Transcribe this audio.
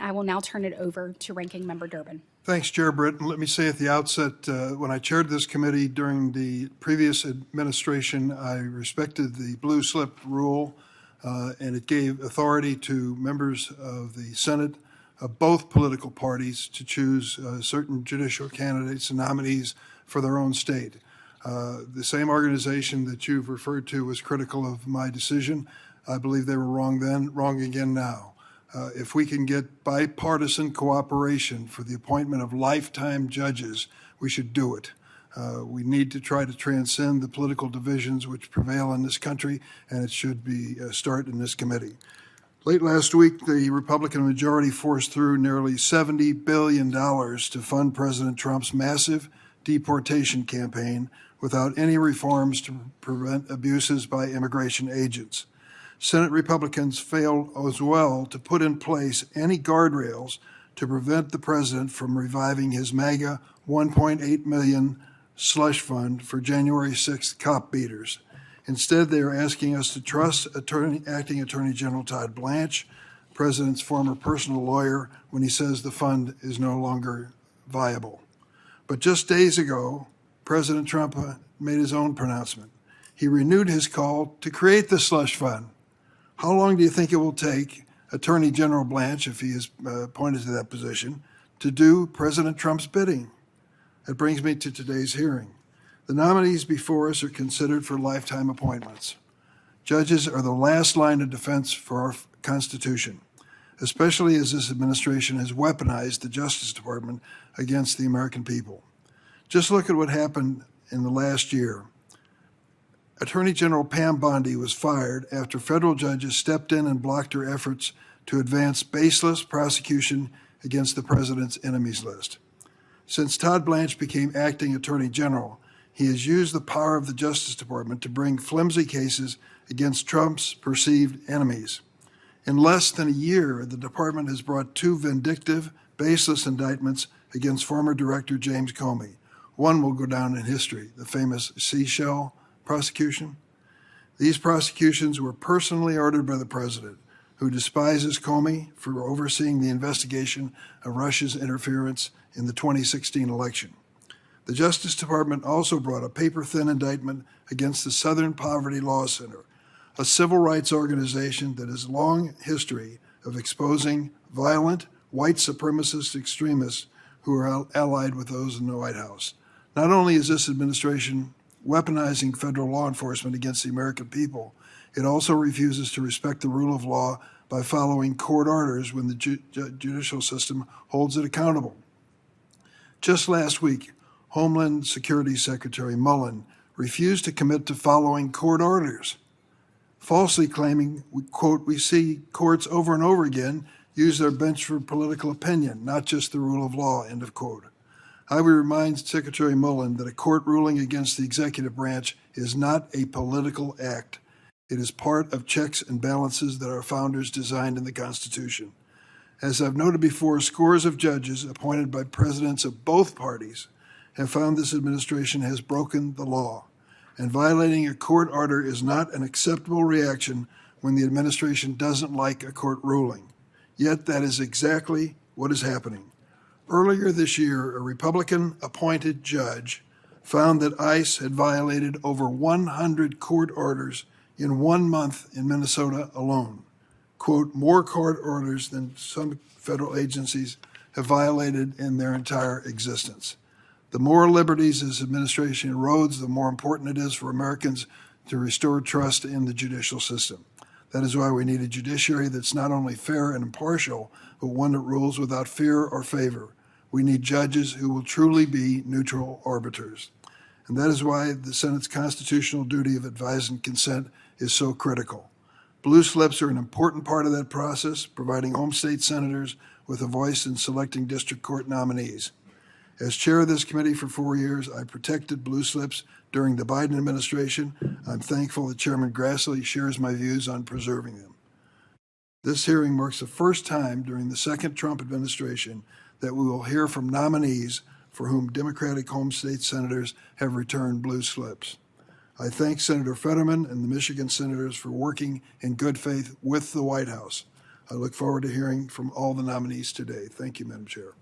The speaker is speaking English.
I will now turn it over to Ranking Member Durbin. Thanks, Chair Britt. And let me say at the outset, when I chaired this committee during the previous administration, I respected the blue slip rule, and it gave authority to members of the Senate of both political parties to choose certain judicial candidates and nominees for their own state. The same organization that you've referred to was critical of my decision. I believe they were wrong then, wrong again now. If we can get bipartisan cooperation for the appointment of lifetime judges, we should do it. We need to try to transcend the political divisions which prevail in this country, and it should be start in this committee. Late last week, the Republican majority forced through nearly $70 billion to fund President Trump's massive deportation campaign without any reforms to prevent abuses by immigration agents. Senate Republicans failed as well to put in place any guardrails to prevent the president from reviving his MAGA $1.8 million slush fund for January 6th cop beaters. Instead, they are asking us to trust Acting Attorney General Todd Blanche, President's former personal lawyer, when he says the fund is no longer viable. But just days ago, President Trump made his own pronouncement. He renewed his call to create the slush fund. How long do you think it will take Attorney General Blanche, if he is appointed to that position, to do President Trump's bidding? That brings me to today's hearing. The nominees before us are considered for lifetime appointments. Judges are the last line of defense for our Constitution, especially as this administration has weaponized the Justice Department against the American people. Just look at what happened in the last year. Attorney General Pam Bondi was fired after federal judges stepped in and blocked her efforts to advance baseless prosecution against the president's enemies list. Since Todd Blanche became acting Attorney General, he has used the power of the Justice Department to bring flimsy cases against Trump's perceived enemies. In less than a year, the department has brought two vindictive, baseless indictments against former Director James Comey. One will go down in history, the famous Seashell prosecution. These prosecutions were personally ordered by the president, who despises Comey for overseeing the investigation of Russia's interference in the 2016 election. The Justice Department also brought a paper-thin indictment against the Southern Poverty Law Center, a civil rights organization that has a long history of exposing violent, white supremacist extremists who are allied with those in the White House. Not only is this administration weaponizing federal law enforcement against the American people, it also refuses to respect the rule of law by following court orders when the judicial system holds it accountable. Just last week, Homeland Security Secretary Mullen refused to commit to following court orders, falsely claiming, quote, "We see courts over and over again use their bench for political opinion, not just the rule of law," end of quote. I would remind Secretary Mullen that a court ruling against the executive branch is not a political act. It is part of checks and balances that our founders designed in the Constitution. As I've noted before, scores of judges appointed by presidents of both parties have found this administration has broken the law, and violating a court order is not an acceptable reaction when the administration doesn't like a court ruling. Yet that is exactly what is happening. Earlier this year, a Republican-appointed judge found that ICE had violated over 100 court orders in 1 month in Minnesota alone. Quote, more court orders than some federal agencies have violated in their entire existence. The more liberties this administration erodes, the more important it is for Americans to restore trust in the judicial system. That is why we need a judiciary that's not only fair and impartial, but one that rules without fear or favor. We need judges who will truly be neutral arbiters. And that is why the Senate's constitutional duty of advise and consent is so critical. Blue slips are an important part of that process, providing home state senators with a voice in selecting district court nominees. As chair of this committee for 4 years, I protected blue slips during the Biden administration. I'm thankful that Chairman Grassley shares my views on preserving them. This hearing marks the first time during the second Trump administration that we will hear from nominees for whom Democratic home state senators have returned blue slips. I thank Senator Fetterman and the Michigan senators for working in good faith with the White House. I look forward to hearing from all the nominees today. Thank you, Madam Chair.